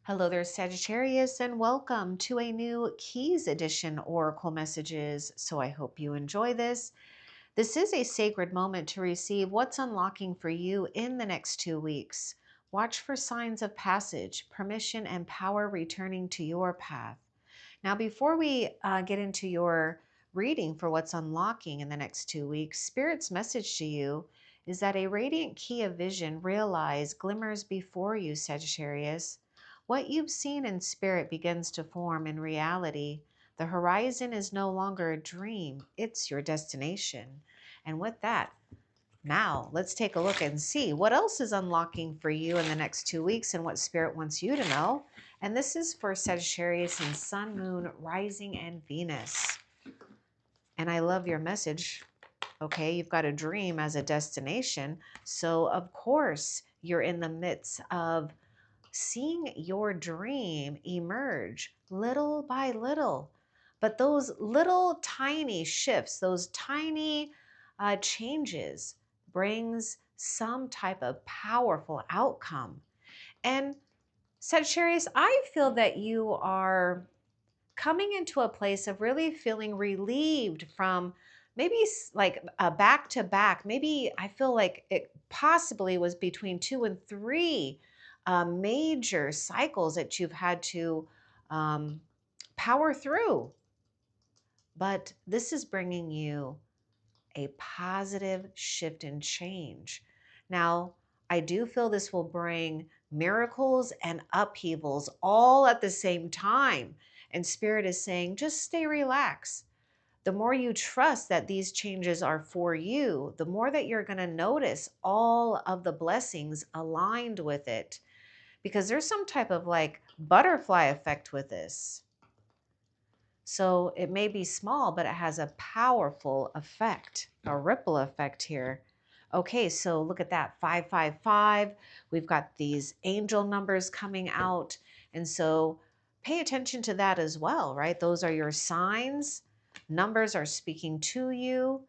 Hello there, Sagittarius, and welcome to a new Keys Edition Oracle Messages. So I hope you enjoy this. This is a sacred moment to receive what's unlocking for you in the next 2 weeks. Watch for signs of passage, permission, and power returning to your path. Now, before we get into your reading for what's unlocking in the next 2 weeks, Spirit's message to you is that a radiant key of vision glimmers before you, Sagittarius. What you've seen in spirit begins to form in reality. The horizon is no longer a dream, it's your destination. And with that, now let's take a look and see what else is unlocking for you in the next 2 weeks and what Spirit wants you to know. And this is for Sagittarius and Sun, Moon, Rising, and Venus. And I love your message. Okay, you've got a dream as a destination. So, of course, you're in the midst of seeing your dream emerge little by little. But those little tiny shifts, those tiny changes brings some type of powerful outcome. And Sagittarius, I feel that you are coming into a place of really feeling relieved from maybe like a back to back. Maybe I feel like it possibly was between 2 and 3 major cycles that you've had to um, power through. But this is bringing you a positive shift and change. Now, I do feel this will bring miracles and upheavals all at the same time. And Spirit is saying, just stay relaxed. The more you trust that these changes are for you, the more that you're going to notice all of the blessings aligned with it. Because there's some type of like butterfly effect with this. So it may be small, but it has a powerful effect, a ripple effect here. Okay, so look at that, 555. We've got these angel numbers coming out. And so pay attention to that as well, right? Those are your signs. Numbers are speaking to you.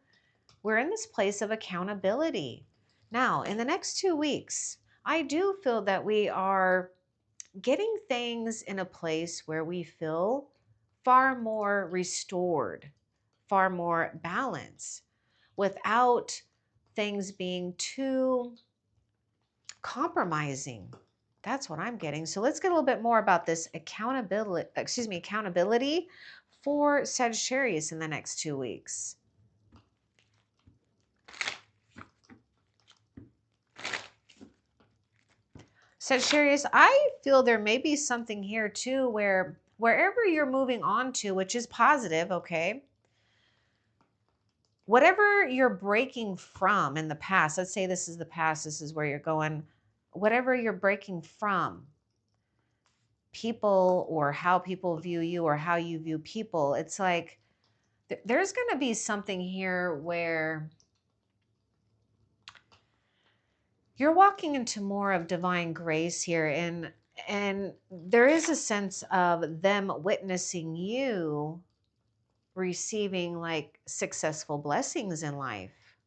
We're in this place of accountability. Now, in the next 2 weeks, I do feel that we are getting things in a place where we feel far more restored, far more balanced, without things being too compromising. That's what I'm getting. So let's get a little bit more about this accountability for Sagittarius in the next 2 weeks. Sagittarius, I feel there may be something here too where wherever you're moving on to, which is positive, okay? Whatever you're breaking from in the past, let's say this is the past, this is where you're going, whatever you're breaking from, people or how people view you or how you view people, it's like there's going to be something here where you're walking into more of divine grace here, and there is a sense of them witnessing you receiving like successful blessings in life.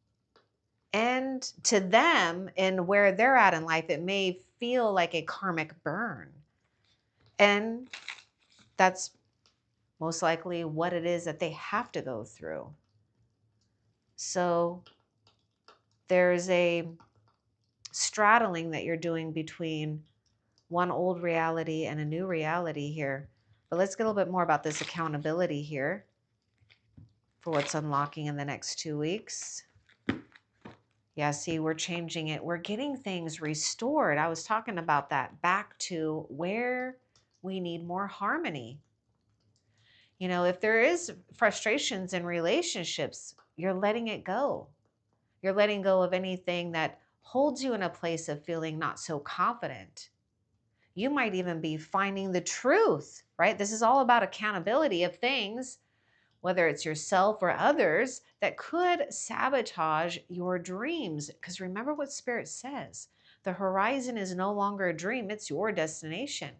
And to them, and where they're at in life, it may feel like a karmic burn. And that's most likely what it is that they have to go through. So there's a straddling that you're doing between one old reality and a new reality here. But let's get a little bit more about this accountability here for what's unlocking in the next 2 weeks. Yeah, see, we're changing it. We're getting things restored. I was talking about that, back to where we need more harmony. You know, if there is frustrations in relationships, you're letting it go. You're letting go of anything that holds you in a place of feeling not so confident. You might even be finding the truth, right? This is all about accountability of things, whether it's yourself or others, that could sabotage your dreams. Because remember what Spirit says, the horizon is no longer a dream, it's your destination.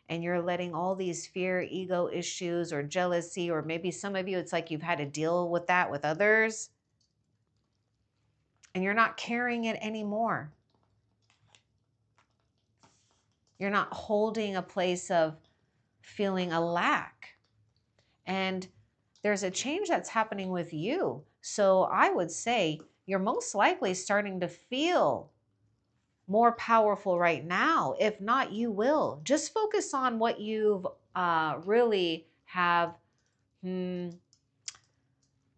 And you're letting all these fear, ego issues, or jealousy, or maybe some of you, it's like you've had to deal with that with others, and you're not carrying it anymore. You're not holding a place of feeling a lack. And there's a change that's happening with you. So I would say you're most likely starting to feel more powerful right now. If not, you will. Just focus on what you've really have been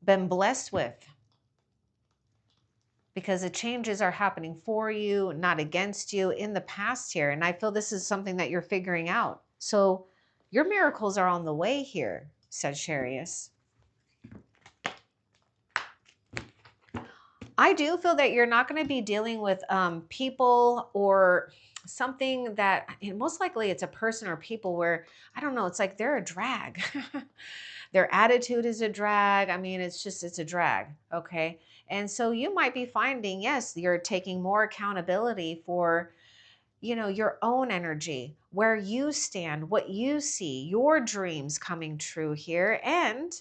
blessed with, because the changes are happening for you, not against you in the past here. And I feel this is something that you're figuring out. So your miracles are on the way here, Sagittarius. I do feel that you're not going to be dealing with people or something that, most likely it's a person or people where, I don't know, it's like they're a drag. Their attitude is a drag. I mean, it's a drag. Okay. And so you might be finding, yes, you're taking more accountability for, your own energy, where you stand, what you see, your dreams coming true here. And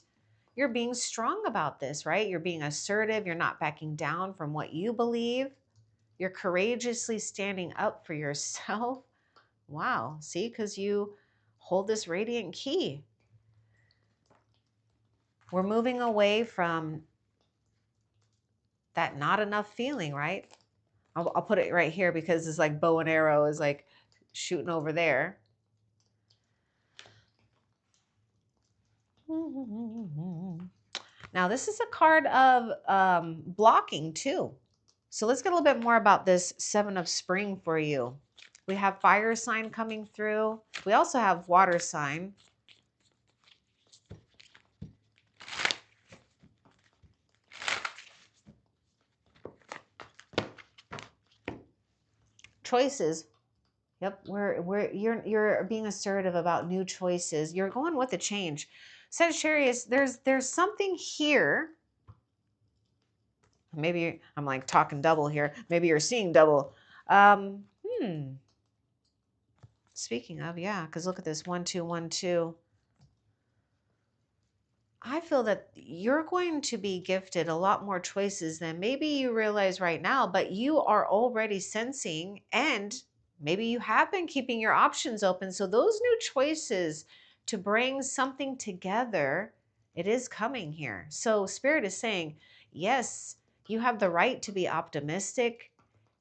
you're being strong about this, right? You're being assertive. You're not backing down from what you believe. You're courageously standing up for yourself. Wow. See, because you hold this radiant key. We're moving away from that not enough feeling, right? I'll put it right here because it's like bow and arrow is like shooting over there. Now, this is a card of blocking too. So let's get a little bit more about this Seven of Spring for you. We have fire sign coming through. We also have water sign. Choices. Yep, you're being assertive about new choices. You're going with the change. Sagittarius, there's something here. Maybe I'm like talking double here. Maybe you're seeing double. Speaking of, yeah, because look at this 1 2 1 2. I feel that you're going to be gifted a lot more choices than maybe you realize right now, but you are already sensing, and maybe you have been keeping your options open. So those new choices to bring something together, it is coming here. So Spirit is saying, yes, you have the right to be optimistic,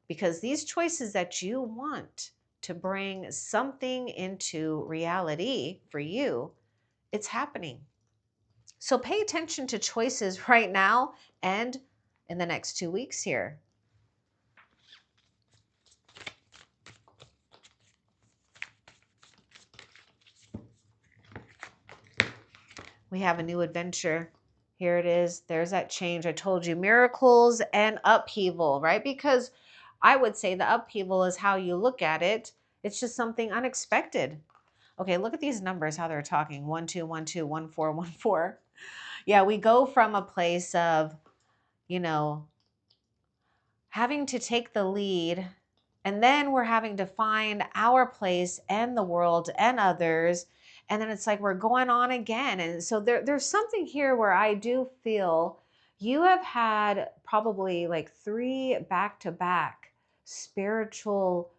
because these choices that you want to bring something into reality for you, it's happening. So pay attention to choices right now and in the next 2 weeks here. We have a new adventure. Here it is. There's that change. I told you, miracles and upheaval, right? Because I would say the upheaval is how you look at it. It's just something unexpected. Okay, look at these numbers, how they're talking. 1 2 1 2 1 4 1 4. Yeah, we go from a place of, having to take the lead, and then we're having to find our place and the world and others. And then it's like we're going on again. And so there's something here where I do feel you have had probably like 3 back-to-back spiritual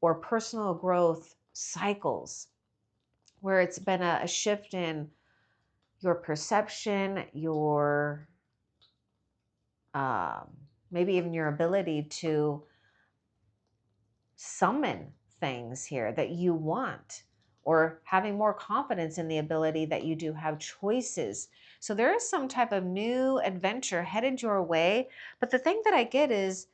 or personal growth cycles where it's been a shift in your perception, your maybe even your ability to summon things here that you want, or having more confidence in the ability that you do have choices. So there is some type of new adventure headed your way. But the thing that I get is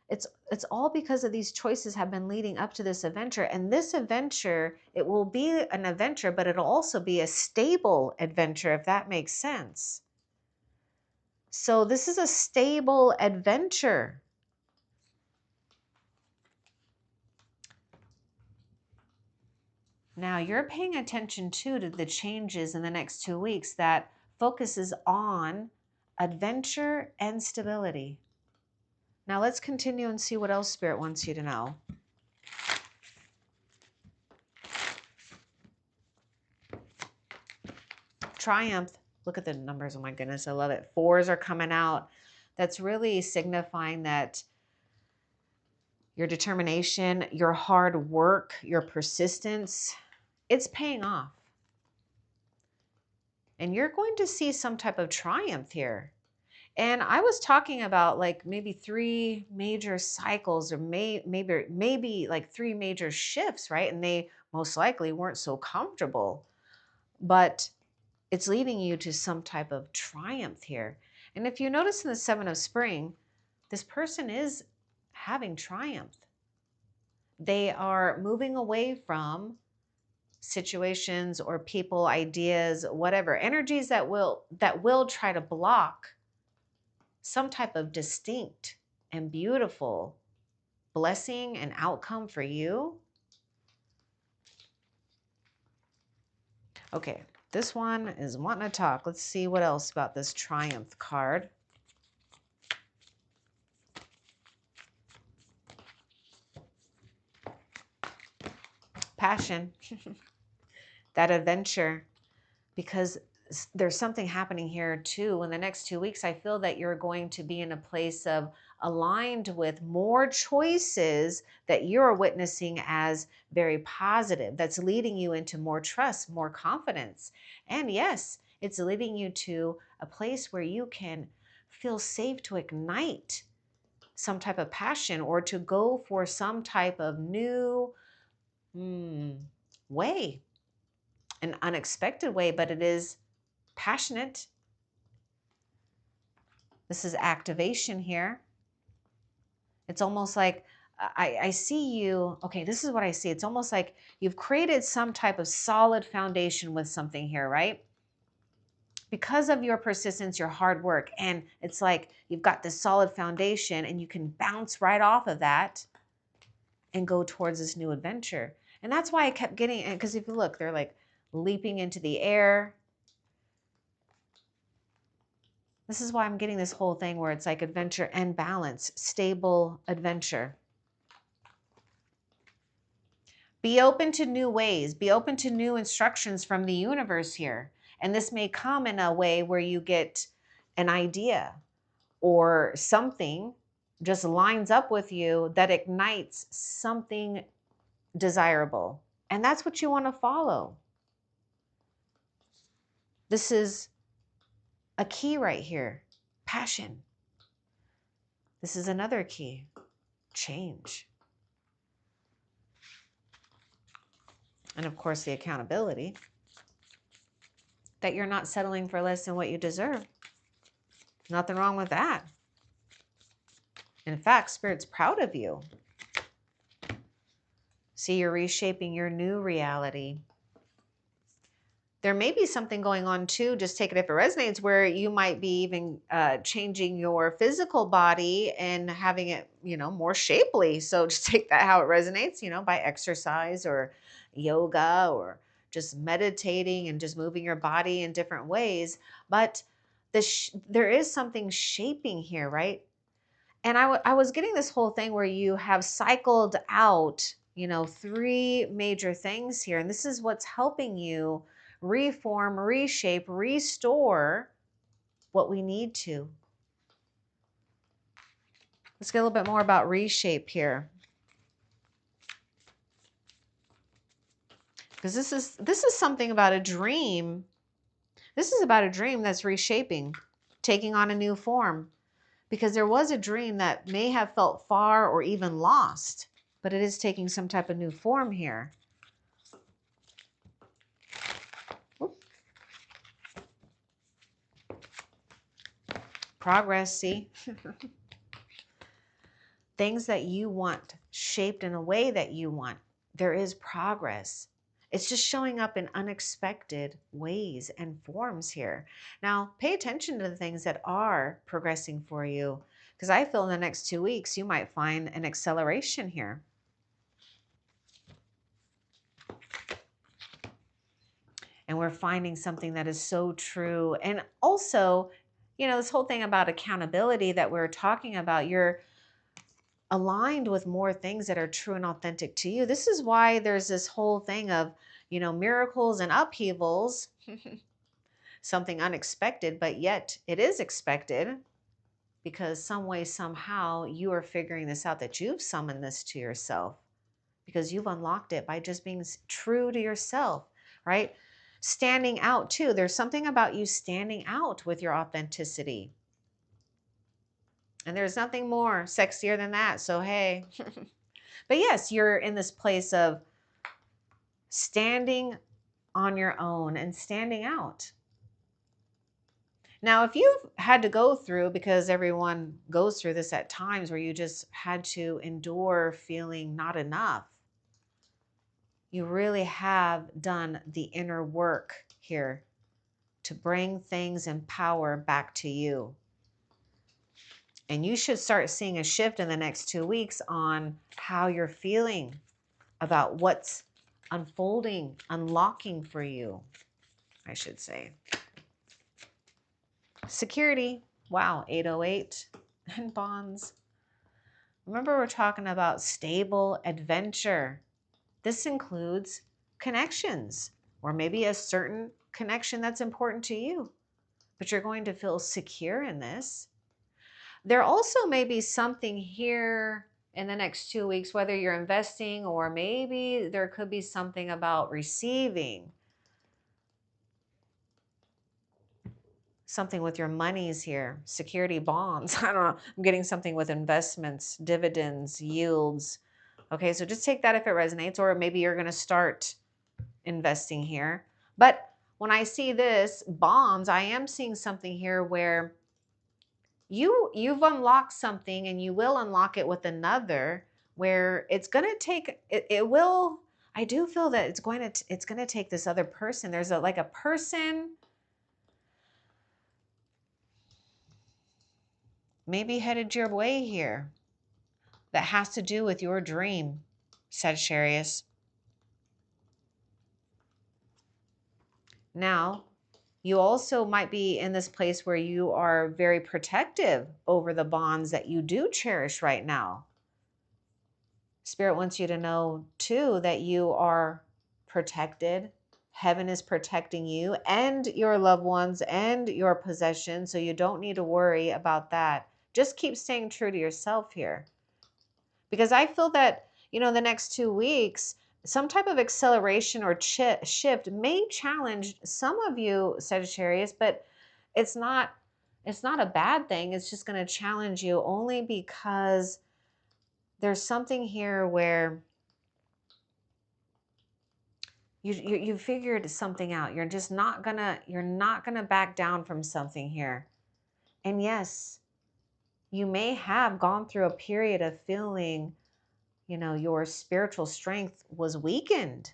it's all because of these choices have been leading up to this adventure. And this adventure, it will be an adventure, but it'll also be a stable adventure, if that makes sense. So this is a stable adventure. Now you're paying attention too to the changes in the next 2 weeks that focuses on adventure and stability. Now let's continue and see what else Spirit wants you to know. Triumph. Look at the numbers. Oh my goodness, I love it. 4s are coming out. That's really signifying that your determination, your hard work, your persistence, it's paying off. And you're going to see some type of triumph here. And I was talking about like maybe 3 major cycles or maybe like 3 major shifts, right? And they most likely weren't so comfortable, but it's leading you to some type of triumph here. And if you notice in the 7 of spring, this person is having triumph. They are moving away from situations or people, ideas, whatever, energies that will try to block some type of distinct and beautiful blessing and outcome for you. Okay, this one is wanting to talk. Let's see what else about this Triumph card. Passion, that adventure, because there's something happening here too. In the next 2 weeks, I feel that you're going to be in a place of aligned with more choices that you're witnessing as very positive. That's leading you into more trust, more confidence. And yes, it's leading you to a place where you can feel safe to ignite some type of passion or to go for some type of new way, an unexpected way, but it is passionate. This is activation here. It's almost like I see you. Okay, this is what I see. It's almost like you've created some type of solid foundation with something here, right? Because of your persistence, your hard work. And it's like you've got this solid foundation and you can bounce right off of that and go towards this new adventure. And that's why I kept getting, because if you look, they're like leaping into the air. This is why I'm getting this whole thing where it's like adventure and balance, stable adventure. Be open to new ways. Be open to new instructions from the universe here. And this may come in a way where you get an idea or something just lines up with you that ignites something desirable. And that's what you want to follow. This is a key right here. Passion. This is another key. Change. And of course, the accountability that you're not settling for less than what you deserve. Nothing wrong with that. In fact, Spirit's proud of you. See, you're reshaping your new reality. There may be something going on too, just take it if it resonates, where you might be even changing your physical body and having it, more shapely. So just take that how it resonates, by exercise or yoga or just meditating and just moving your body in different ways. But there is something shaping here, right? And I was getting this whole thing where you have cycled out, 3 major things here. And this is what's helping you reform, reshape, restore what we need to. Let's get a little bit more about reshape here. Because this is something about a dream. This is about a dream that's reshaping, taking on a new form. Because there was a dream that may have felt far or even lost, but it is taking some type of new form here. Progress, see? Things that you want, shaped in a way that you want. There is progress. It's just showing up in unexpected ways and forms here. Now, pay attention to the things that are progressing for you, because I feel in the next 2 weeks, you might find an acceleration here. And we're finding something that is so true. And also, this whole thing about accountability that we're talking about, you're aligned with more things that are true and authentic to you. This is why there's this whole thing of, miracles and upheavals, something unexpected, but yet it is expected. because some way, somehow, you are figuring this out, that you've summoned this to yourself because you've unlocked it by just being true to yourself, right? Standing out too. There's something about you standing out with your authenticity. And there's nothing more sexier than that. So, hey. But yes, you're in this place of standing on your own and standing out. Now, if you've had to go through, because everyone goes through this at times, where you just had to endure feeling not enough, you really have done the inner work here to bring things and power back to you. And you should start seeing a shift in the next 2 weeks on how you're feeling about what's unfolding, unlocking for you, I should say. Security. Wow, 808 and bonds. Remember, we're talking about stable adventure. This includes connections, or maybe a certain connection that's important to you, but you're going to feel secure in this. There also may be something here in the next 2 weeks, whether you're investing, or maybe there could be something about receiving something with your monies here. Security, bonds. I don't know. I'm getting something with investments, dividends, yields. Okay, so just take that if it resonates, or maybe you're going to start investing here. But when I see this, bonds, I am seeing something here where you've unlocked something, and you will unlock it with another, where it's going to take it will, I do feel that it's going to take this other person. There's like a person maybe headed your way here that has to do with your dream, Sagittarius. Now, you also might be in this place where you are very protective over the bonds that you do cherish right now. Spirit wants you to know too that you are protected. Heaven is protecting you and your loved ones and your possessions, so you don't need to worry about that. Just keep staying true to yourself here. Because I feel that, the next 2 weeks, some type of acceleration or shift may challenge some of you, Sagittarius, but it's not a bad thing. It's just going to challenge you only because there's something here where you figured something out. You're just not gonna back down from something here. And yes, you may have gone through a period of feeling, your spiritual strength was weakened,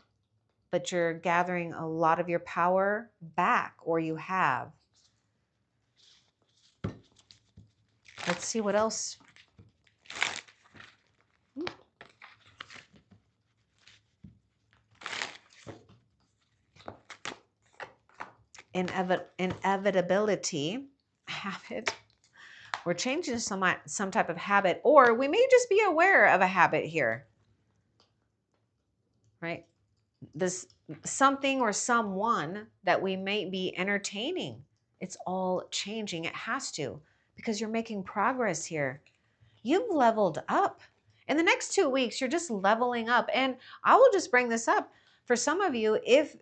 but you're gathering a lot of your power back, or you have. Let's see what else. Inevitability, habit. We're changing some type of habit, or we may just be aware of a habit here, right? This something or someone that we may be entertaining. It's all changing. It has to, because you're making progress here. You've leveled up. In the next 2 weeks, you're just leveling up. And I will just bring this up. For some of you, if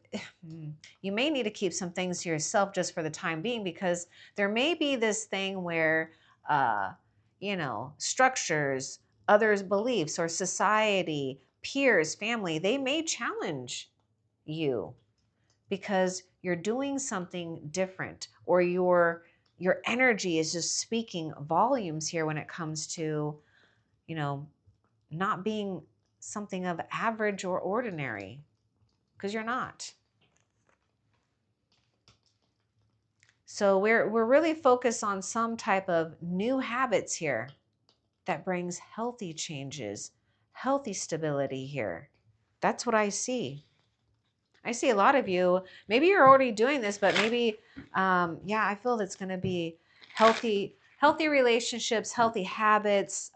you may need to keep some things to yourself just for the time being, because there may be this thing where, structures, others' beliefs, or society, peers, family, they may challenge you because you're doing something different, or your energy is just speaking volumes here when it comes to, not being something of average or ordinary, because you're not. So we're really focused on some type of new habits here that brings healthy changes, healthy stability here. That's what I see. I see a lot of you, maybe you're already doing this, but maybe, I feel that's going to be healthy relationships, healthy habits,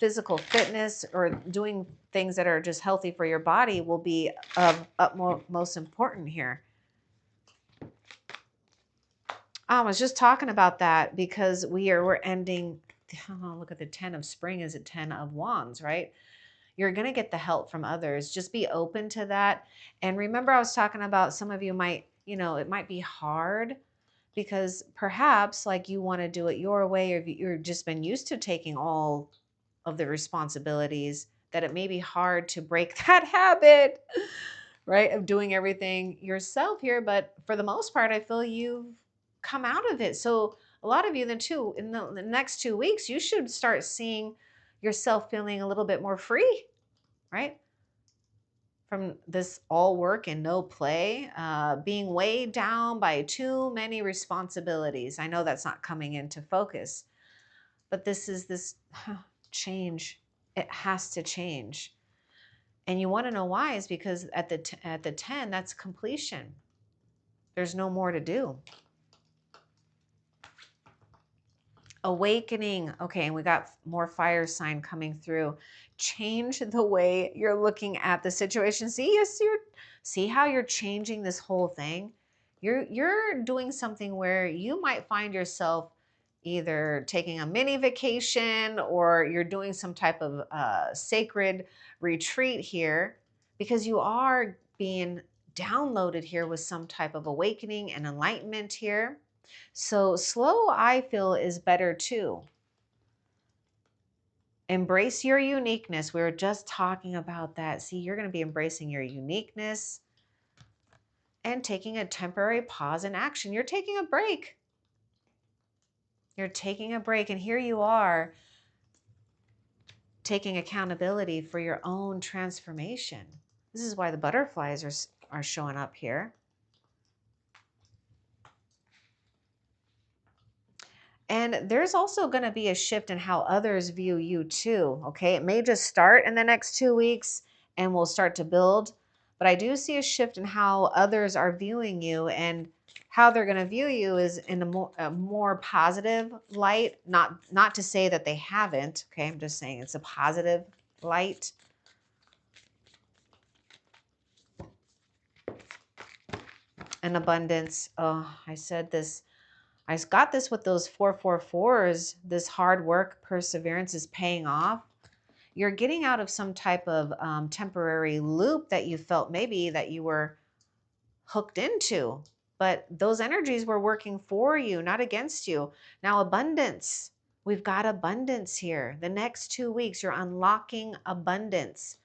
physical fitness, or doing things that are just healthy for your body will be of utmost important here. I was just talking about that because we're ending oh, look at the 10 of spring is a 10 of wands, right? You're going to get the help from others. Just be open to that. And remember, I was talking about some of you might, it might be hard because perhaps like you want to do it your way, or you've just been used to taking all of the responsibilities, that it may be hard to break that habit, right? Of doing everything yourself here. But for the most part, I feel you've come out of it. So a lot of you then too, in the next 2 weeks, you should start seeing yourself feeling a little bit more free, right? From this all work and no play, being weighed down by too many responsibilities. I know that's not coming into focus, but this is this change. It has to change. And you want to know why is because at the 10, that's completion. There's no more to do. Awakening. Okay, and we got more fire sign coming through. Change the way you're looking at the situation. See how you're changing this whole thing? You're doing something where you might find yourself either taking a mini vacation, or you're doing some type of sacred retreat here, because you are being downloaded here with some type of awakening and enlightenment here. So slow, I feel, is better too. Embrace your uniqueness. We were just talking about that. See, you're going to be embracing your uniqueness and taking a temporary pause in action. You're taking a break. You're taking a break. And here you are taking accountability for your own transformation. This is why the butterflies are showing up here. And there's also going to be a shift in how others view you too, okay? It may just start in the next 2 weeks and we'll start to build, but I do see a shift in how others are viewing you, and how they're going to view you is in a more positive light, not to say that they haven't, okay? I'm just saying it's a positive light. And abundance. Oh, I said this. I got this with those 444s. This hard work, perseverance is paying off. You're getting out of some type of temporary loop that you felt maybe that you were hooked into, but those energies were working for you, not against you. Now, abundance. We've got abundance here. The next 2 weeks, you're unlocking abundance.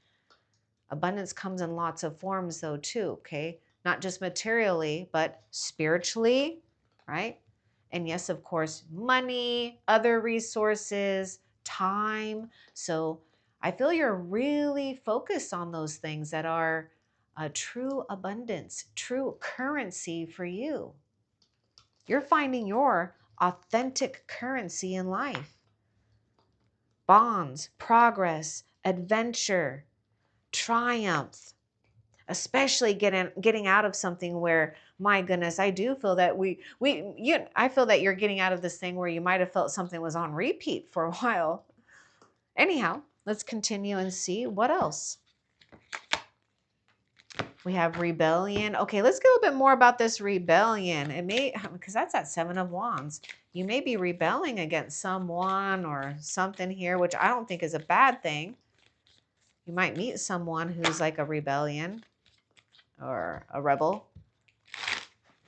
Abundance comes in lots of forms though too, okay? Not just materially, but spiritually, right? And yes, of course, money, other resources, time. So I feel you're really focused on those things that are a true abundance, true currency for you. You're finding your authentic currency in life. Bonds, progress, adventure, triumph, especially getting out of something where, my goodness, I do feel that I feel that you're getting out of this thing where you might have felt something was on repeat for a while. Anyhow, let's continue and see what else. We have rebellion. Okay, let's get a little bit more about this rebellion. It may, because that's at 7 of Wands. You may be rebelling against someone or something here, which I don't think is a bad thing. You might meet someone who's like a rebellion or a rebel.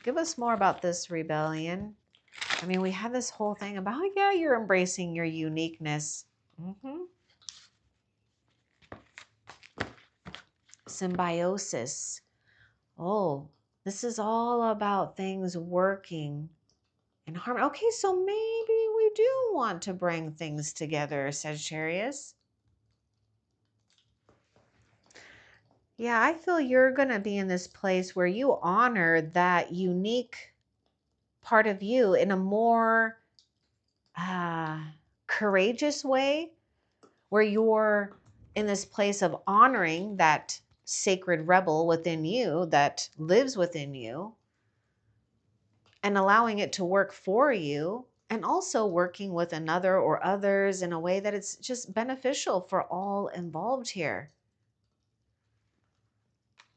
Give us more about this rebellion. I mean, we have this whole thing about, yeah, you're embracing your uniqueness. Symbiosis. Oh, this is all about things working in harmony. Okay, so maybe we do want to bring things together, Sagittarius. Yeah, I feel you're going to be in this place where you honor that unique part of you in a more courageous way, where you're in this place of honoring that sacred rebel within you that lives within you, and allowing it to work for you, and also working with another or others in a way that it's just beneficial for all involved here.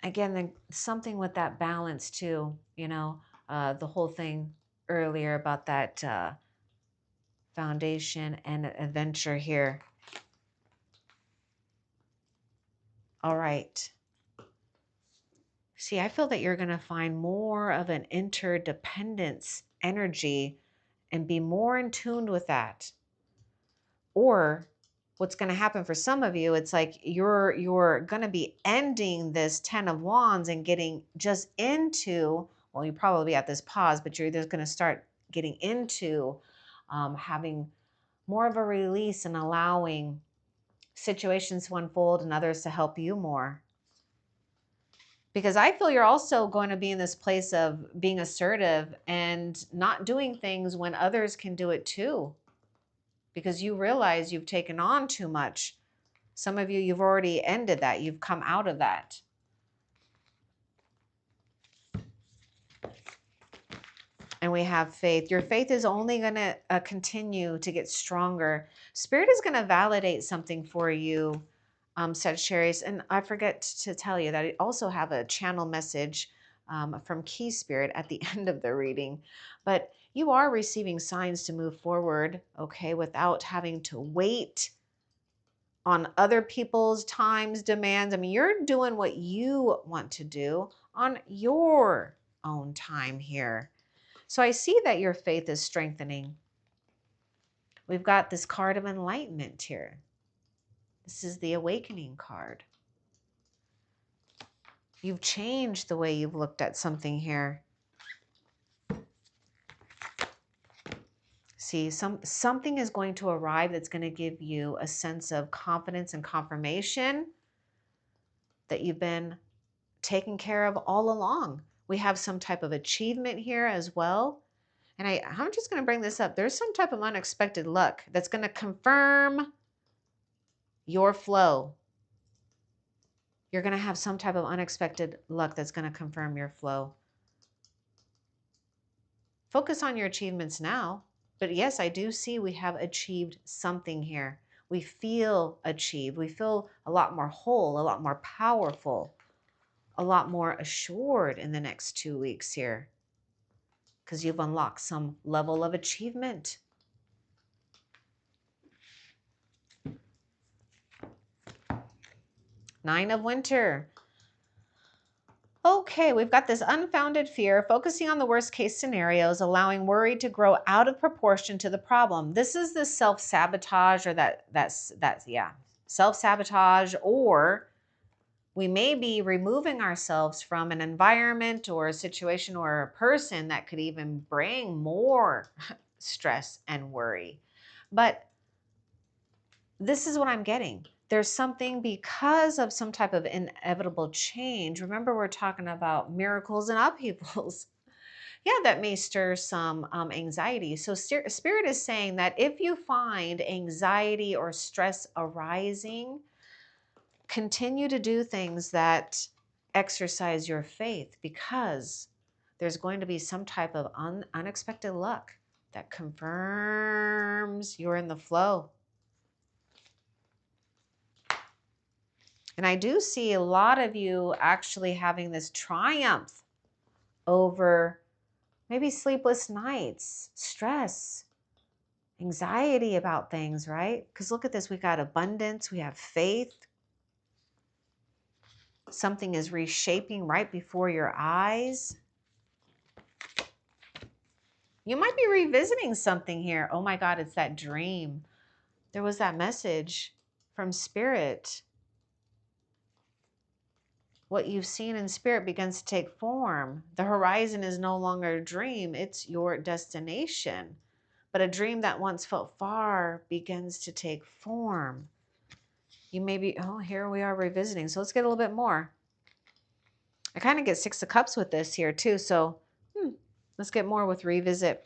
Again, something with that balance too, the whole thing earlier about that foundation and adventure here. All right. See, I feel that you're going to find more of an interdependence energy and be more in tune with that. Or what's going to happen for some of you, it's like you're going to be ending this 10 of Wands and getting just into, well, you probably be at this pause, but you're just going to start getting into having more of a release and allowing situations to unfold and others to help you more. Because I feel you're also going to be in this place of being assertive and not doing things when others can do it too. Because you realize you've taken on too much. Some of you, you've already ended that. You've come out of that. And we have faith. Your faith is only going to continue to get stronger. Spirit is going to validate something for you, Sagittarius. And I forget to tell you that I also have a channel message from Key Spirit at the end of the reading. But you are receiving signs to move forward, okay, without having to wait on other people's times, demands. I mean, you're doing what you want to do on your own time here. So I see that your faith is strengthening. We've got this card of enlightenment here. This is the awakening card. You've changed the way you've looked at something here. See, something is going to arrive that's going to give you a sense of confidence and confirmation that you've been taken care of all along. We have some type of achievement here as well. And I'm just going to bring this up. There's some type of unexpected luck that's going to confirm your flow. You're going to have some type of unexpected luck that's going to confirm your flow. Focus on your achievements now. But yes, I do see we have achieved something here. We feel achieved. We feel a lot more whole, a lot more powerful, a lot more assured in the next 2 weeks here. Because you've unlocked some level of achievement. Nine of Winter. Okay, we've got this unfounded fear, focusing on the worst case scenarios, allowing worry to grow out of proportion to the problem. This is the self-sabotage, or that's self-sabotage, or we may be removing ourselves from an environment or a situation or a person that could even bring more stress and worry. But this is what I'm getting. There's something because of some type of inevitable change. Remember, we're talking about miracles and upheavals. Yeah, that may stir some anxiety. So Spirit is saying that if you find anxiety or stress arising, continue to do things that exercise your faith, because there's going to be some type of unexpected luck that confirms you're in the flow. And I do see a lot of you actually having this triumph over maybe sleepless nights, stress, anxiety about things, right? Because look at this. We got abundance. We have faith. Something is reshaping right before your eyes. You might be revisiting something here. Oh my God, it's that dream. There was that message from Spirit. What you've seen in Spirit begins to take form. The horizon is no longer a dream, it's your destination. But a dream that once felt far begins to take form. You may be, oh, here we are revisiting. So let's get a little bit more. I kind of get Six of Cups with this here too. So let's get more with revisit.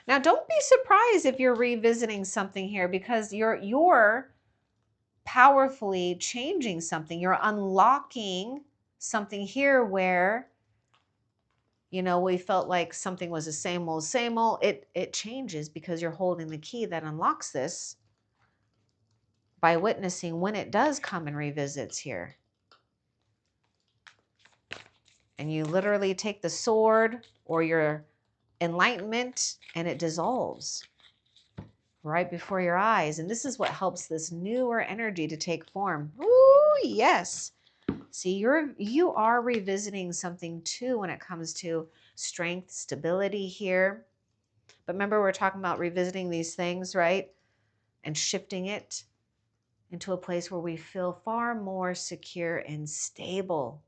Now, don't be surprised if you're revisiting something here, because you're powerfully changing something. You're unlocking something here where, you know, we felt like something was the same old, same old. It changes because you're holding the key that unlocks this by witnessing when it does come and revisits here. And you literally take the sword or your enlightenment and it dissolves right before your eyes. And this is what helps this newer energy to take form. Ooh, yes. See, you are revisiting something too when it comes to strength, stability here. But remember, we're talking about revisiting these things, right? And shifting it into a place where we feel far more secure and stable.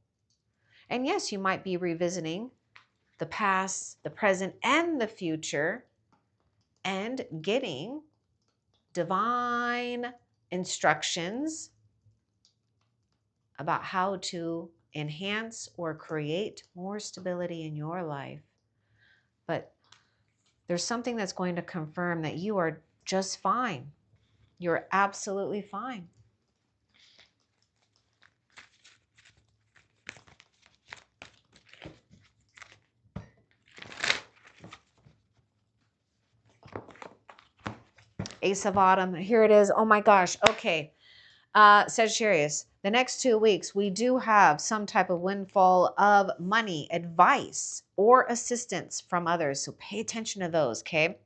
And yes, you might be revisiting the past, the present, and the future, and getting divine instructions about how to enhance or create more stability in your life. But there's something that's going to confirm that you are just fine. You're absolutely fine. Ace of Autumn, here it is. Oh my gosh. Okay. Sagittarius, the next 2 weeks, we do have some type of windfall of money, advice, or assistance from others. So pay attention to those, okay?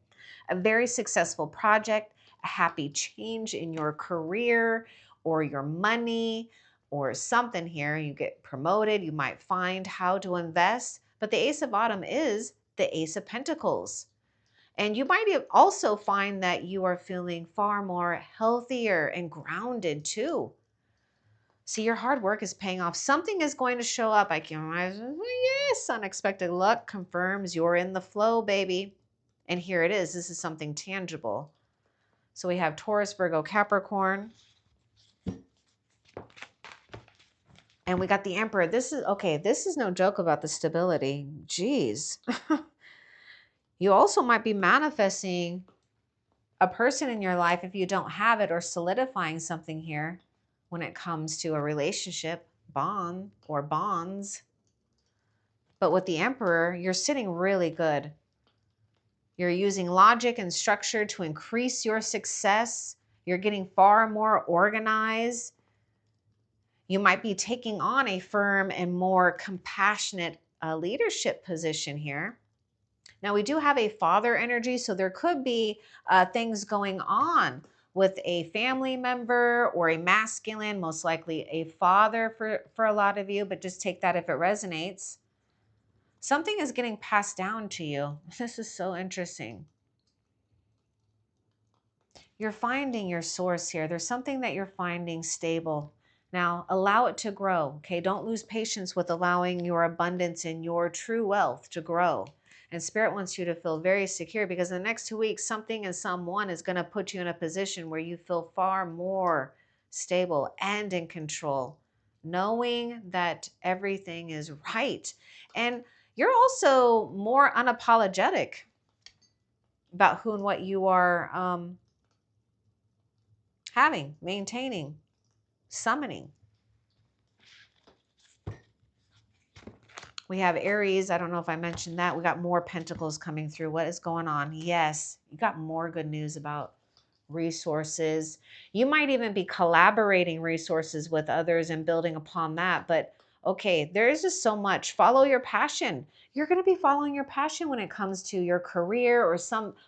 A very successful project, a happy change in your career or your money or something here. You get promoted, you might find how to invest. But the Ace of Autumn is the Ace of Pentacles. And you might also find that you are feeling far more healthier and grounded too. See, your hard work is paying off. Something is going to show up. I can imagine, yes, unexpected luck confirms you're in the flow, baby. And here it is. This is something tangible. So we have Taurus, Virgo, Capricorn. And we got the Emperor. This is no joke about the stability. Jeez. You also might be manifesting a person in your life if you don't have it, or solidifying something here when it comes to a relationship, bond, or bonds. But with the Emperor, you're sitting really good. You're using logic and structure to increase your success. You're getting far more organized. You might be taking on a firm and more compassionate leadership position here. Now, we do have a father energy, so there could be things going on with a family member or a masculine, most likely a father for a lot of you, but just take that if it resonates. Something is getting passed down to you. This is so interesting. You're finding your source here. There's something that you're finding stable. Now, allow it to grow, okay? Don't lose patience with allowing your abundance and your true wealth to grow. And Spirit wants you to feel very secure, because in the next 2 weeks, something and someone is going to put you in a position where you feel far more stable and in control, knowing that everything is right. And you're also more unapologetic about who and what you are having, maintaining, summoning. We have Aries. I don't know if I mentioned that. We got more pentacles coming through. What is going on? Yes, you got more good news about resources. You might even be collaborating resources with others and building upon that. But okay, there is just so much. Follow your passion. You're going to be following your passion when it comes to your career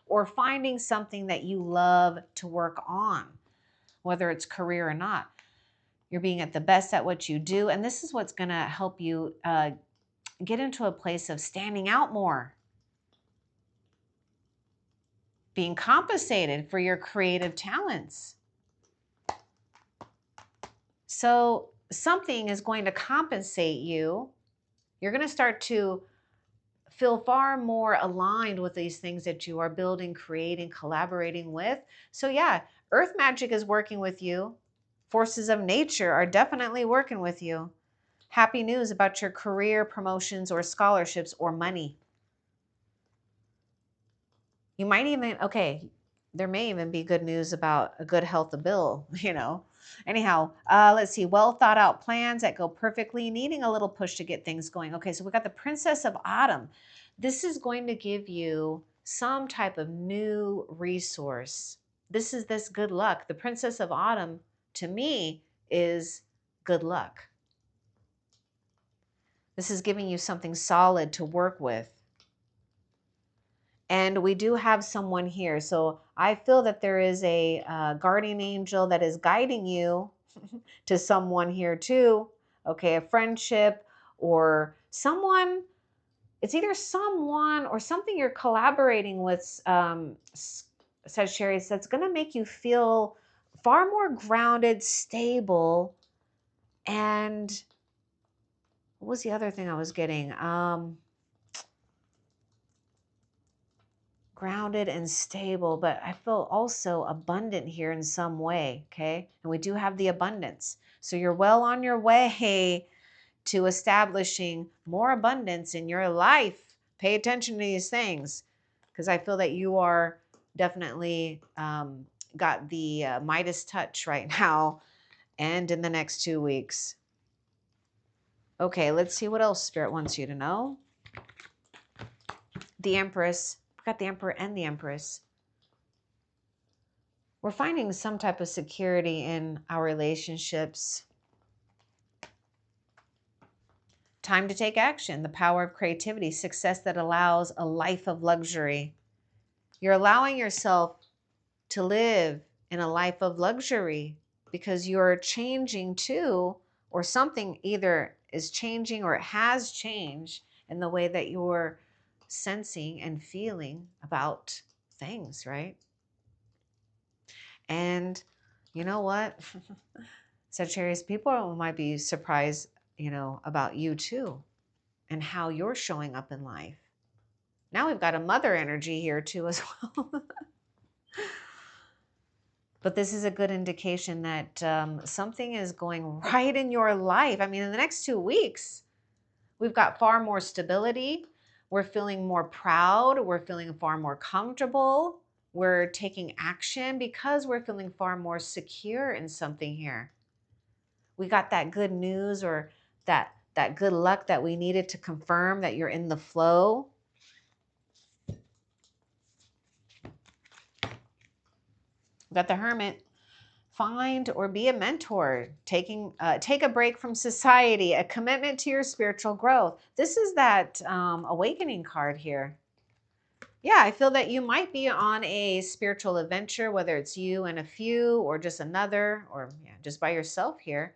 or finding something that you love to work on, whether it's career or not. You're being at the best at what you do. And this is what's going to help you get into a place of standing out more, being compensated for your creative talents. So something is going to compensate you. You're going to start to feel far more aligned with these things that you are building, creating, collaborating with. So yeah, earth magic is working with you. Forces of nature are definitely working with you. Happy news about your career, promotions, or scholarships, or money. You might even, there may even be good news about a good health bill, Anyhow, let's see, well thought out plans that go perfectly, needing a little push to get things going. Okay, so we got the Princess of Autumn. This is going to give you some type of new resource. This is this good luck. The Princess of Autumn, to me, is good luck. This is giving you something solid to work with. And we do have someone here. So I feel that there is a guardian angel that is guiding you to someone here too. Okay, a friendship or someone. It's either someone or something you're collaborating with, Sagittarius, that's going to make you feel far more grounded, stable, and what was the other thing I was getting? Grounded and stable, but I feel also abundant here in some way, okay? And we do have the abundance. So you're well on your way to establishing more abundance in your life. Pay attention to these things because I feel that you are definitely got the Midas touch right now and in the next 2 weeks. Okay, let's see what else Spirit wants you to know. The Empress. We've got the Emperor and the Empress. We're finding some type of security in our relationships. Time to take action. The power of creativity. Success that allows a life of luxury. You're allowing yourself to live in a life of luxury because you're changing too, or something either is changing or it has changed in the way that you're sensing and feeling about things, right? And you know what? Sagittarius, people might be surprised, about you too and how you're showing up in life. Now we've got a mother energy here too as well. But this is a good indication that something is going right in your life. I mean, in the next 2 weeks, we've got far more stability. We're feeling more proud. We're feeling far more comfortable. We're taking action because we're feeling far more secure in something here. We got that good news or that good luck that we needed to confirm that you're in the flow. We got the Hermit. Find or be a mentor, take a break from society, a commitment to your spiritual growth. This is that awakening card here. Yeah, I feel that you might be on a spiritual adventure, whether it's you and a few or just another or just by yourself here.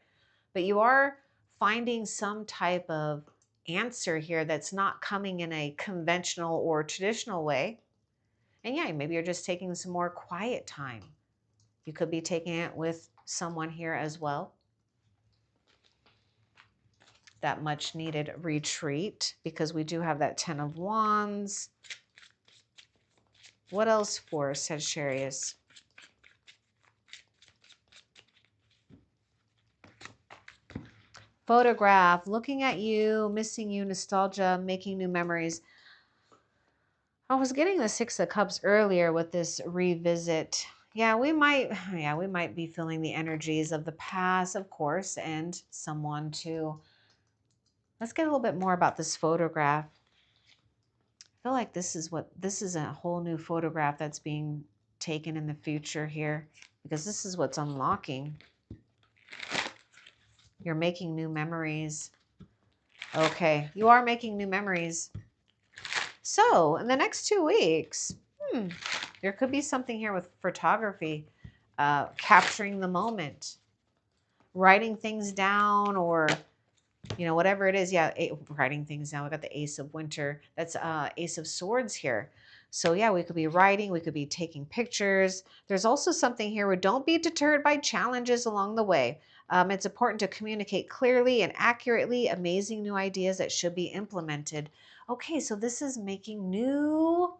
But you are finding some type of answer here that's not coming in a conventional or traditional way. And yeah, maybe you're just taking some more quiet time. You could be taking it with someone here as well. That much needed retreat because we do have that 10 of Wands. What else for Sagittarius? Photograph, looking at you, missing you, nostalgia, making new memories. I was getting the 6 of Cups earlier with this revisit. Yeah, we might be feeling the energies of the past, of course, and someone to. Let's get a little bit more about this photograph. I feel like this is a whole new photograph that's being taken in the future here because this is what's unlocking. You're making new memories. Okay, you are making new memories. So in the next 2 weeks, there could be something here with photography, capturing the moment, writing things down or whatever it is. Yeah, writing things down. We got the Ace of Winter. That's Ace of Swords here. So yeah, we could be writing. We could be taking pictures. There's also something here where don't be deterred by challenges along the way. It's important to communicate clearly and accurately, amazing new ideas that should be implemented. Okay, so this is making new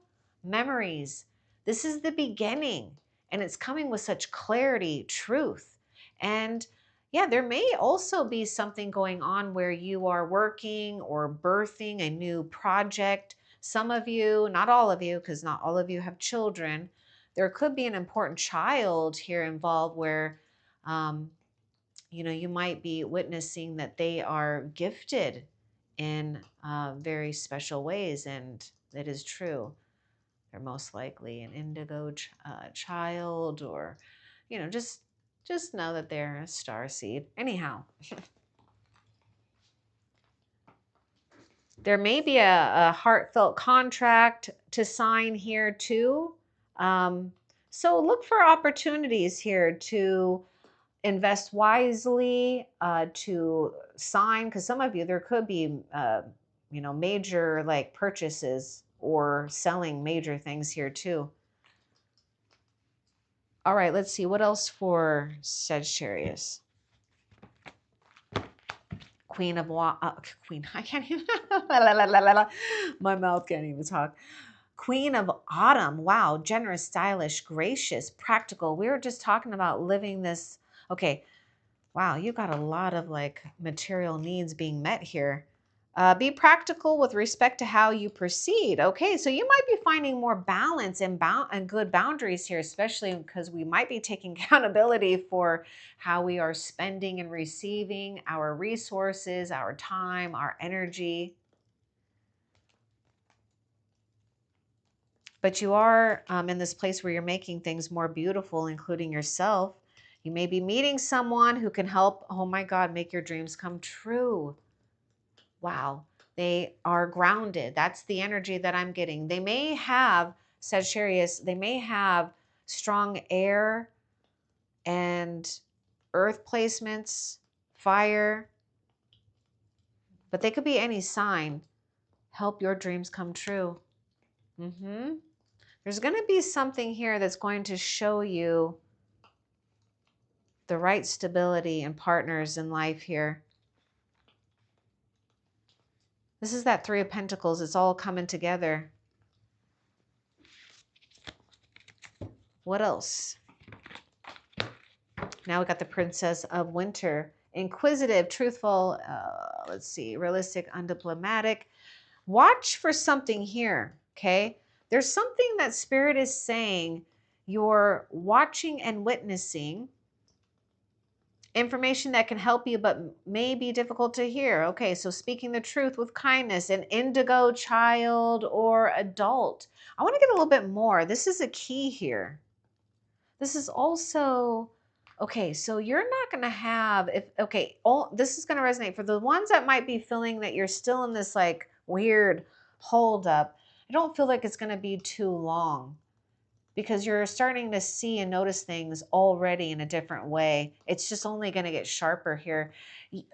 memories. This is the beginning, and it's coming with such clarity, truth, and yeah, there may also be something going on where you are working or birthing a new project. Some of you, not all of you, because not all of you have children. There could be an important child here involved where, you might be witnessing that they are gifted in very special ways. And that is true. They're most likely an indigo child or, just know that they're a star seed. Anyhow, There may be a heartfelt contract to sign here too. So look for opportunities here to invest wisely, to sign, because some of you, there could be, major like purchases or selling major things here too. All right, let's see what else for Sagittarius. Queen, I can't even, my mouth can't even talk. Queen of Autumn. Wow, generous, stylish, gracious, practical. We were just talking about living this. Okay, wow, you got a lot of like material needs being met here. Be practical with respect to how you proceed. Okay, so you might be finding more balance and good boundaries here, especially because we might be taking accountability for how we are spending and receiving our resources, our time, our energy. But you are in this place where you're making things more beautiful, including yourself. You may be meeting someone who can help, oh my God, make your dreams come true. Wow. They are grounded. That's the energy that I'm getting. They may have, Sagittarius, they may have strong air and earth placements, fire, but they could be any sign. Help your dreams come true. There's going to be something here that's going to show you the right stability and partners in life here. This is that Three of Pentacles. It's all coming together. What else? Now we got the Princess of Winter. Inquisitive, truthful, let's see, realistic, undiplomatic. Watch for something here, okay? There's something that Spirit is saying you're watching and witnessing. Information that can help you but may be difficult to hear. Okay, so speaking the truth with kindness, an indigo child or adult. I want to get a little bit more. This is a key here. This is also, okay, so you're not going to have, this is going to resonate for the ones that might be feeling that you're still in this like weird hold up. I don't feel like it's going to be too long, because you're starting to see and notice things already in a different way. It's just only going to get sharper here.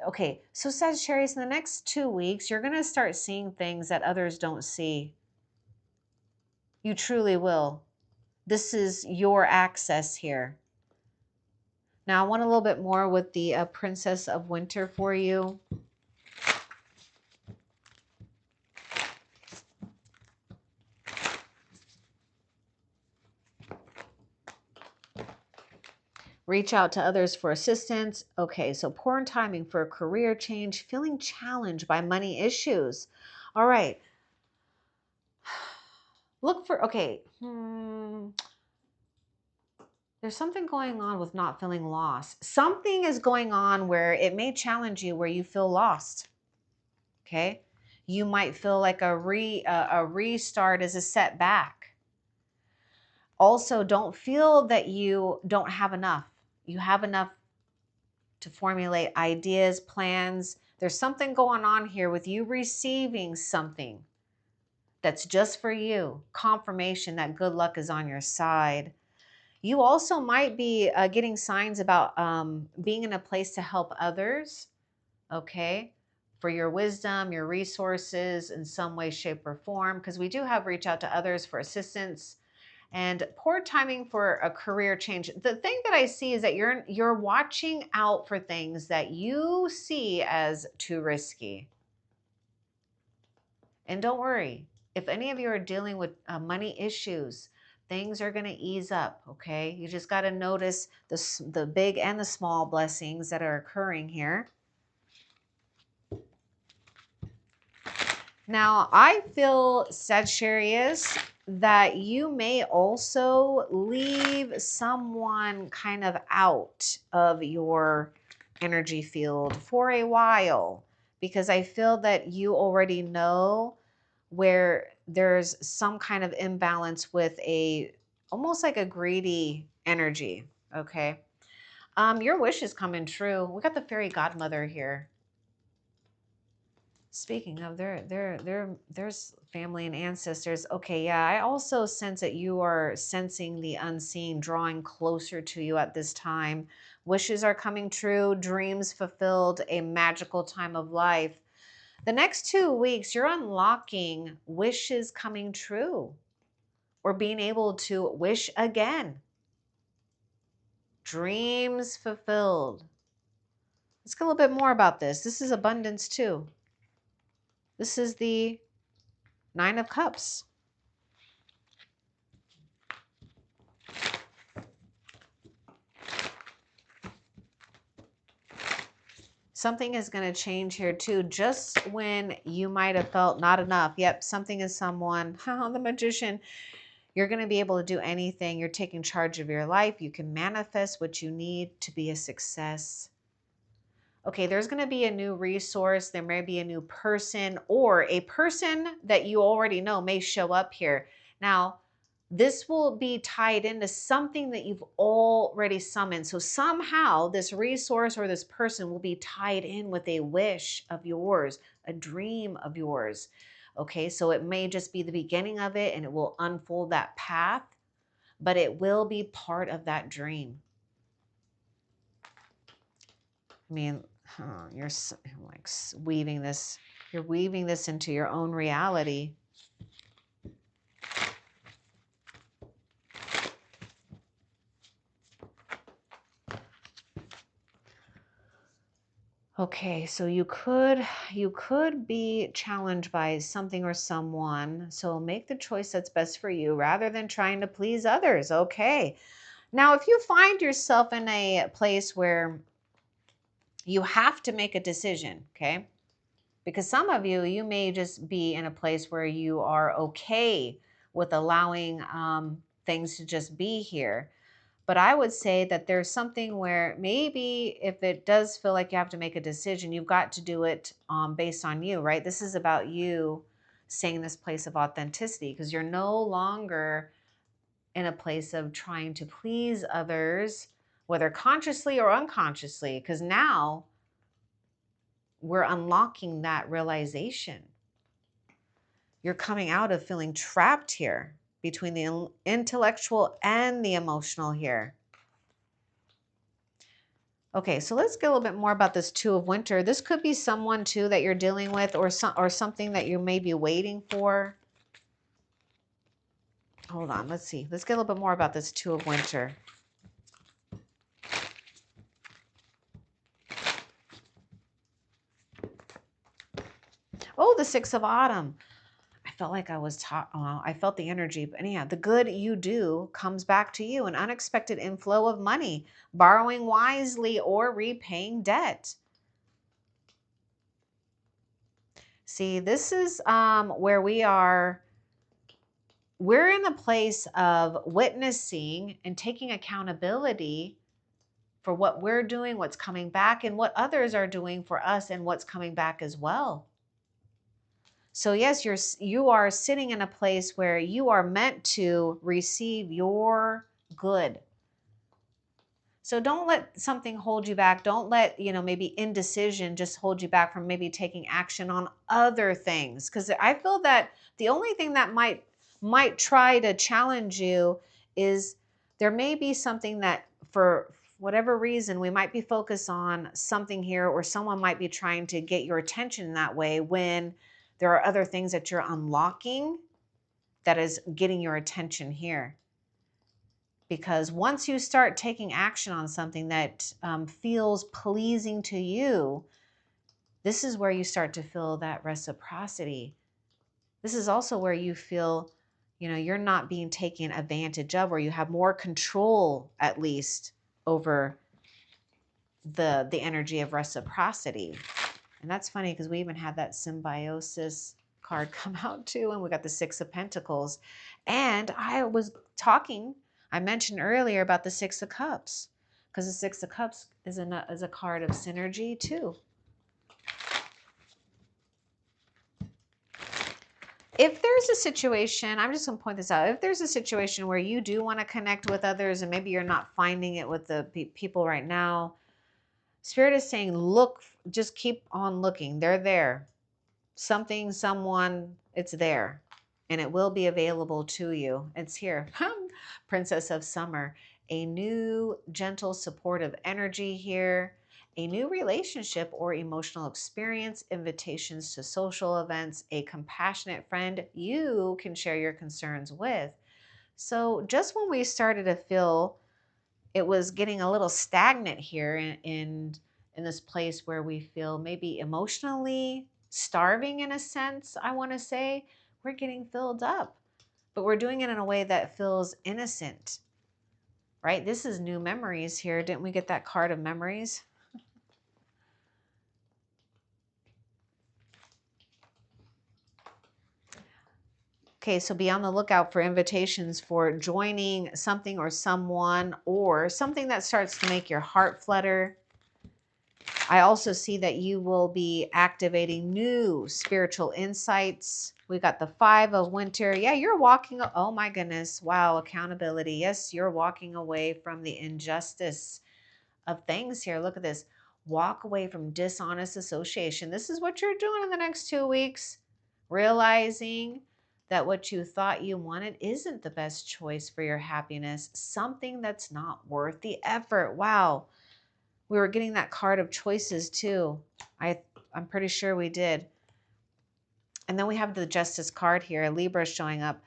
Okay, so Sagittarius, in the next 2 weeks, you're going to start seeing things that others don't see. You truly will. This is your access here. Now, I want a little bit more with the Princess of Winter for you. Reach out to others for assistance. Okay, so poor timing for a career change, feeling challenged by money issues. All right. Look for, okay. There's something going on with not feeling lost. Something is going on where it may challenge you, where you feel lost. Okay. You might feel like a restart is a setback. Also, don't feel that you don't have enough. You have enough to formulate ideas, plans. There's something going on here with you receiving something that's just for you. Confirmation that good luck is on your side. You also might be getting signs about being in a place to help others, okay? For your wisdom, your resources in some way, shape, or form, because we do have reach out to others for assistance. And poor timing for a career change. The thing that I see is that you're watching out for things that you see as too risky. And don't worry, if any of you are dealing with money issues, things are going to ease up, okay? You just got to notice the big and the small blessings that are occurring here. Now, I feel, Sagittarius, that you may also leave someone kind of out of your energy field for a while, because I feel that you already know where there's some kind of imbalance with almost like a greedy energy, okay? Your wish is coming true. We got the fairy godmother here. Speaking of, there's family and ancestors. Okay, yeah, I also sense that you are sensing the unseen drawing closer to you at this time. Wishes are coming true, dreams fulfilled, a magical time of life. The next 2 weeks, you're unlocking wishes coming true or being able to wish again. Dreams fulfilled. Let's get a little bit more about this. This is abundance too. This is the Nine of Cups. Something is going to change here too. Just when you might have felt not enough. Yep, something is someone. The Magician. You're going to be able to do anything. You're taking charge of your life. You can manifest what you need to be a success. Okay, there's going to be a new resource. There may be a new person, or a person that you already know may show up here. Now, this will be tied into something that you've already summoned. So somehow this resource or this person will be tied in with a wish of yours, a dream of yours. Okay, so it may just be the beginning of it and it will unfold that path, but it will be part of that dream. I mean, you're like weaving this, you're weaving this into your own reality. Okay, so you could be challenged by something or someone. So make the choice that's best for you rather than trying to please others. Okay. Now, if you find yourself in a place where you have to make a decision, okay? Because some of you, you may just be in a place where you are okay with allowing things to just be here. But I would say that there's something where maybe if it does feel like you have to make a decision, you've got to do it based on you, right? This is about you staying this place of authenticity because you're no longer in a place of trying to please others, whether consciously or unconsciously, because now we're unlocking that realization. You're coming out of feeling trapped here between the intellectual and the emotional here. Okay, so let's get a little bit more about this Two of Winter. This could be someone too that you're dealing with, or something that you may be waiting for. Hold on, let's see. Let's get a little bit more about this Two of Winter. Oh, the Six of Autumn. I felt like I was taught, I felt the energy, but anyhow, the good you do comes back to you, an unexpected inflow of money, borrowing wisely or repaying debt. See, this is where we're in a place of witnessing and taking accountability for what we're doing, what's coming back, and what others are doing for us and what's coming back as well. So yes, you are sitting in a place where you are meant to receive your good. So don't let something hold you back. Don't let, maybe indecision just hold you back from maybe taking action on other things. Because I feel that the only thing that might try to challenge you is there may be something that for whatever reason we might be focused on something here, or someone might be trying to get your attention in that way when there are other things that you're unlocking that is getting your attention here. Because once you start taking action on something that feels pleasing to you, this is where you start to feel that reciprocity. This is also where you feel, you're not being taken advantage of, or you have more control, at least, over the energy of reciprocity. And that's funny because we even had that symbiosis card come out too, and we got the Six of Pentacles. And I mentioned earlier about the Six of Cups, because the Six of Cups is a card of synergy too. If there's a situation, I'm just going to point this out. If there's a situation where you do want to connect with others and maybe you're not finding it with the people right now, Spirit is saying, look, just keep on looking. They're there. something, someone, it's there and it will be available to you. It's here. Princess of Summer, a new, gentle, supportive energy here, a new relationship or emotional experience, invitations to social events, a compassionate friend you can share your concerns with. So just when we started to feel it was getting a little stagnant here in this place where we feel maybe emotionally starving in a sense, I want to say, we're getting filled up, but we're doing it in a way that feels innocent, right? This is new memories here. Didn't we get that card of memories? Okay, so be on the lookout for invitations for joining something or someone, or something that starts to make your heart flutter. I also see that you will be activating new spiritual insights. We got the Five of Winter. Yeah, you're walking. Oh my goodness. Wow. Accountability. Yes, you're walking away from the injustice of things here. Look at this. Walk away from dishonest association. This is what you're doing in the next 2 weeks. Realizing that what you thought you wanted isn't the best choice for your happiness. Something that's not worth the effort. Wow. We were getting that card of choices too. I'm pretty sure we did. And then we have the Justice card here, Libra showing up.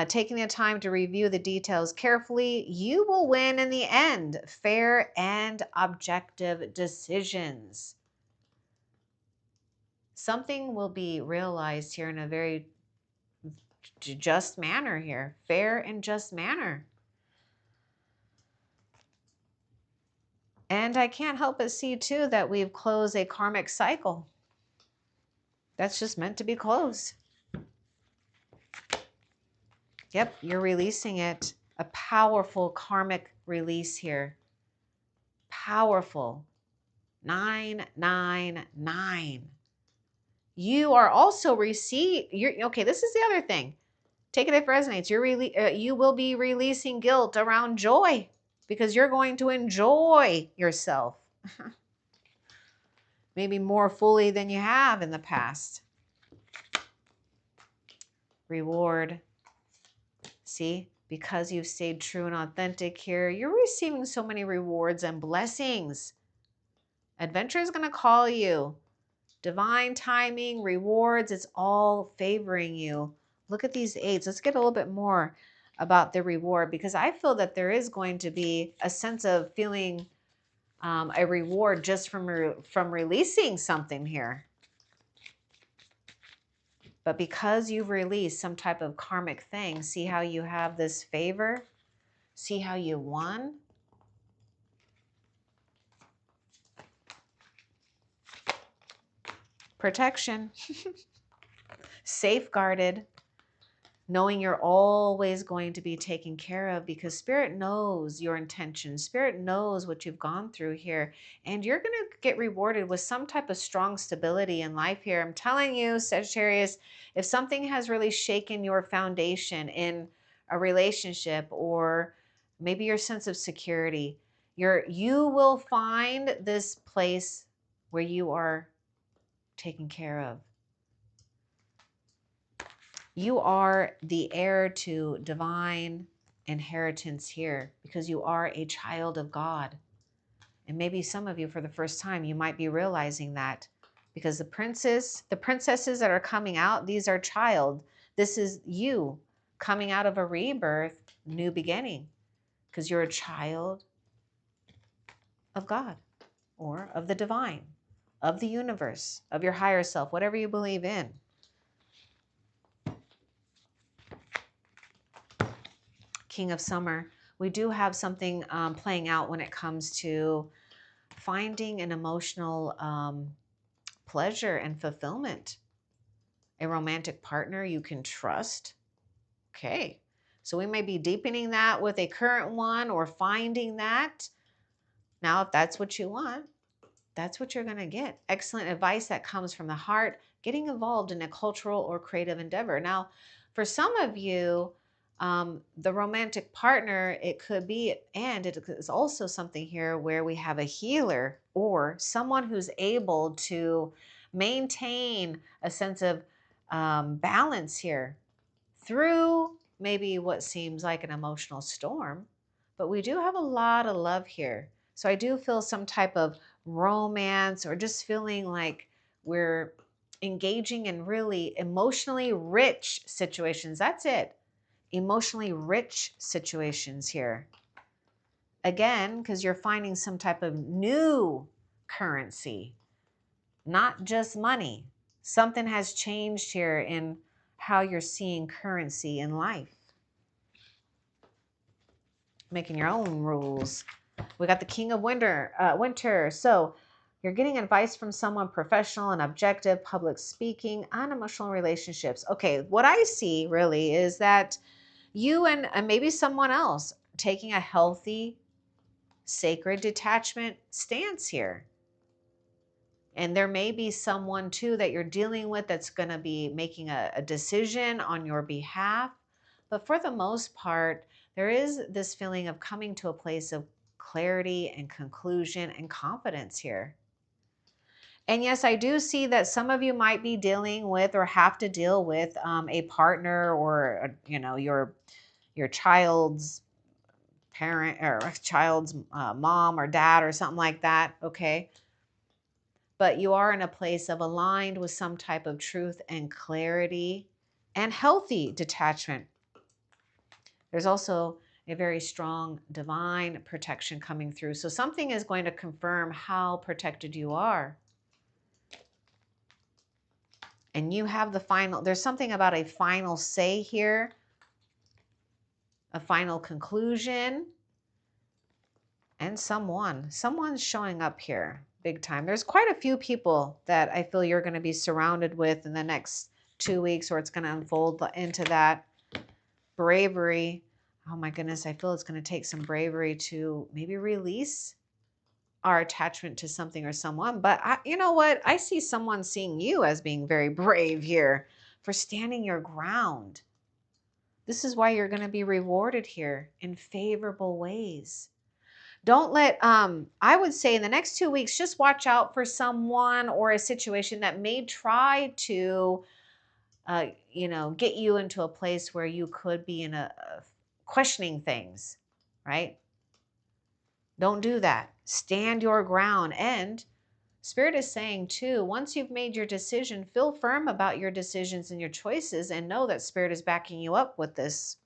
Taking the time to review the details carefully, you will win in the end. Fair and objective decisions. Something will be realized here in a very just manner here. Fair and just manner. And I can't help but see too that we've closed a karmic cycle. That's just meant to be closed. Yep, you're releasing it. A powerful karmic release here. Powerful. 999. You are also okay, this is the other thing. Take it if it resonates. You will be releasing guilt around joy because you're going to enjoy yourself. Maybe more fully than you have in the past. Reward. See, because you've stayed true and authentic here, you're receiving so many rewards and blessings. Adventure is going to call you. Divine timing, rewards, it's all favoring you. Look at these eights. Let's get a little bit more about the reward, because I feel that there is going to be a sense of feeling a reward just from releasing something here. But because you've released some type of karmic thing, see how you have this favor? See how you won? Protection. Safeguarded. Knowing you're always going to be taken care of, because Spirit knows your intentions. Spirit knows what you've gone through here. And you're going to get rewarded with some type of strong stability in life here. I'm telling you, Sagittarius, if something has really shaken your foundation in a relationship, or maybe your sense of security, you will find this place where you are taken care of. You are the heir to divine inheritance here because you are a child of God. And maybe some of you, for the first time, you might be realizing that, because the princesses that are coming out, these are child. This is you coming out of a rebirth, new beginning, because you're a child of God, or of the divine, of the universe, of your higher self, whatever you believe in. King of Summer, we do have something playing out when it comes to finding an emotional pleasure and fulfillment. A romantic partner you can trust. Okay, so we may be deepening that with a current one, or finding that. Now, if that's what you want, that's what you're going to get. Excellent advice that comes from the heart, getting involved in a cultural or creative endeavor. Now, for some of you, the romantic partner, it could be, and it is also something here where we have a healer or someone who's able to Maintain a sense of balance here through maybe what seems like an emotional storm, but we do have a lot of love here. So I do feel some type of romance or just feeling like we're engaging in really emotionally rich situations. That's it. Emotionally rich situations here. Again, because you're finding some type of new currency, not just money. Something has changed here in how you're seeing currency in life. Making your own rules. We got the King of Winter. So you're getting advice from someone professional and objective, public speaking, unemotional relationships. Okay, what I see really is that you and maybe someone else taking a healthy, sacred detachment stance here. And there may be someone too that you're dealing with that's going to be making a decision on your behalf. But for the most part, there is this feeling of coming to a place of clarity and conclusion and confidence here. And yes, I do see that some of you might be dealing with or have to deal with a partner or, your child's parent or child's mom or dad or something like that. Okay. But you are in a place of aligned with some type of truth and clarity and healthy detachment. There's also a very strong divine protection coming through. So something is going to confirm how protected you are. And you have the final, there's something about a final say here, a final conclusion, and someone's showing up here big time. There's quite a few people that I feel you're going to be surrounded with in the next 2 weeks, or it's going to unfold into that bravery. Oh my goodness, I feel it's going to take some bravery to maybe release our attachment to something or someone. But you know what? I see someone seeing you as being very brave here for standing your ground. This is why you're going to be rewarded here in favorable ways. Don't let, I would say in the next 2 weeks, just watch out for someone or a situation that may try to, get you into a place where you could be in a questioning things, right? Don't do that. Stand your ground. And Spirit is saying too, once you've made your decision, feel firm about your decisions and your choices and know that Spirit is backing you up with this.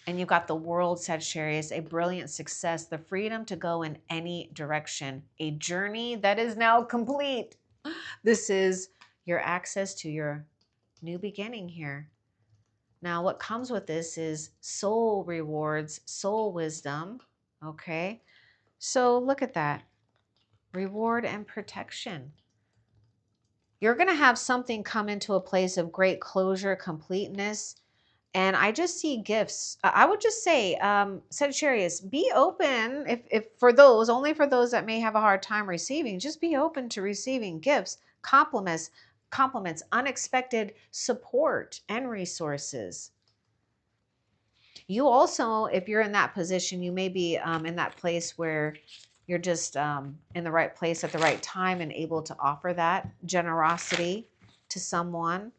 And you've got the world, Sagittarius, a brilliant success, the freedom to go in any direction, a journey that is now complete. This is your access to your new beginning here. Now, what comes with this is soul rewards, soul wisdom. Okay. So look at that. Reward and protection. You're going to have something come into a place of great closure, completeness. And I just see gifts. I would just say, Sagittarius, be open. If for those, only for those that may have a hard time receiving, just be open to receiving gifts, compliments, unexpected support and resources. You also, if you're in that position, you may be in that place where you're just in the right place at the right time and able to offer that generosity to someone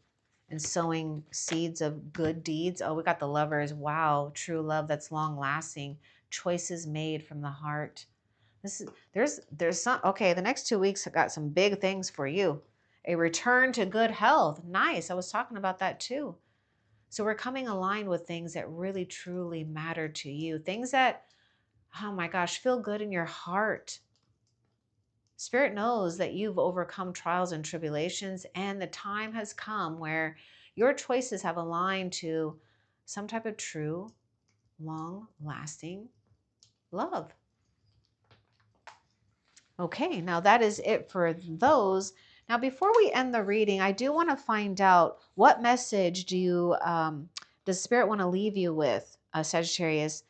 and sowing seeds of good deeds. Oh, we got the Lovers. Wow, true love that's long lasting. Choices made from the heart. There's some, okay, the next 2 weeks have got some big things for you. A return to good health. Nice. I was talking about that too. So we're coming aligned with things that really truly matter to you. Things that, oh my gosh, feel good in your heart. Spirit knows that you've overcome trials and tribulations, and the time has come where your choices have aligned to some type of true, long-lasting love. Okay, now that is it for those. Now, before we end the reading, I do want to find out what message does Spirit want to leave you with, Sagittarius,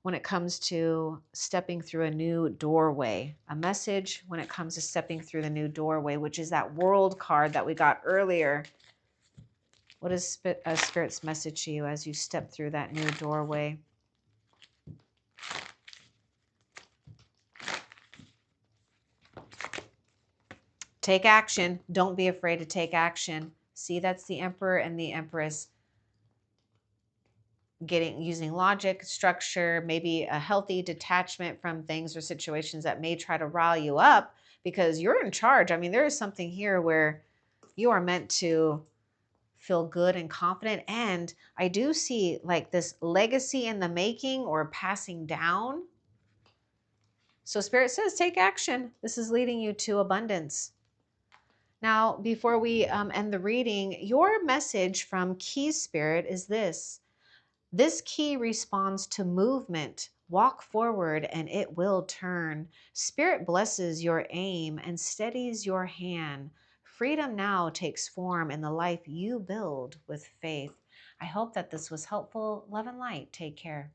when it comes to stepping through a new doorway. A message when it comes to stepping through the new doorway, which is that World card that we got earlier. What is Spirit's message to you as you step through that new doorway? Take action. Don't be afraid to take action. See, that's the Emperor and the Empress using logic, structure, maybe a healthy detachment from things or situations that may try to rile you up because you're in charge. I mean, there is something here where you are meant to feel good and confident. And I do see like this legacy in the making or passing down. So Spirit says, take action. This is leading you to abundance. Now, before we end the reading, your message from Key Spirit is this. This key responds to movement. Walk forward and it will turn. Spirit blesses your aim and steadies your hand. Freedom now takes form in the life you build with faith. I hope that this was helpful. Love and light. Take care.